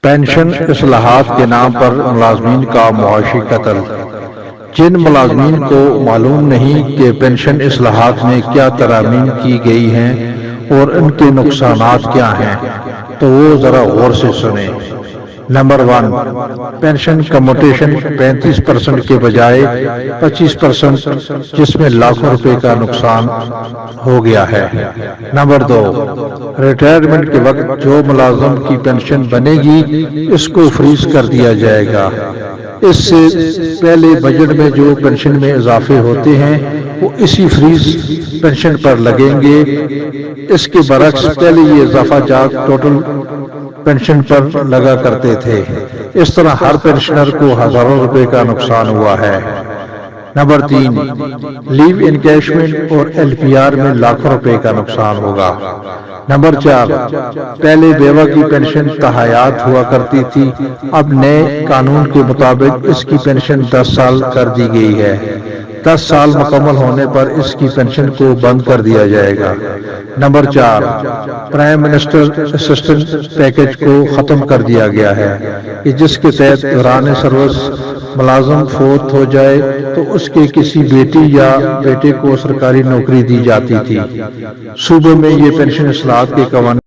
Pension اصلاحات کے نام پر ملازمین کا معاشی قتل۔ جن ملازمین کو معلوم نہیں کہ پینشن اصلاحات میں کیا ترامیم کی گئی ہیں اور ان کے نقصانات کیا ہیں، تو وہ ذرا غور سے سنیں۔ نمبر 1، پینشن کمیوٹیشن 35% کے بجائے 25%، جس میں لاکھوں روپے کا نقصان ہو گیا ہے۔ نمبر 2، ریٹائرمنٹ کے وقت جو ملازم کی پینشن بنے گی اس کو فریز کر دیا جائے گا۔ اس سے پہلے بجٹ میں جو پینشن میں اضافے ہوتے ہیں وہ اسی فریز پینشن پر لگیں گے۔ اس کے برعکس پہلے یہ اضافہ جات ٹوٹل پینشن پر لگا کرتے تھے۔ اس طرح ہر پینشنر کو ہزاروں روپے کا نقصان ہوا ہے۔ نمبر 3، لیو انکیشمنٹ اور LPR میں لاکھوں روپے کا نقصان ہوگا۔ نمبر 4، پہلے بیوہ کی پینشن تاحیات ہوا کرتی تھی، اب نئے قانون کے مطابق اس کی پینشن 10 سال کر دی گئی ہے۔ 10 سال مکمل ہونے پر اس کی پینشن کو بند کر دیا جائے گا۔ Number 4، prime minister assistant package کو ختم کر دیا گیا ہے کہ جس کے تحت دوران سروس ملازم فوت ہو جائے تو اس کے کسی بیٹی یا بیٹے کو سرکاری نوکری دی جاتی تھی۔ صوبے میں یہ پینشن اصلاحات کے قوانین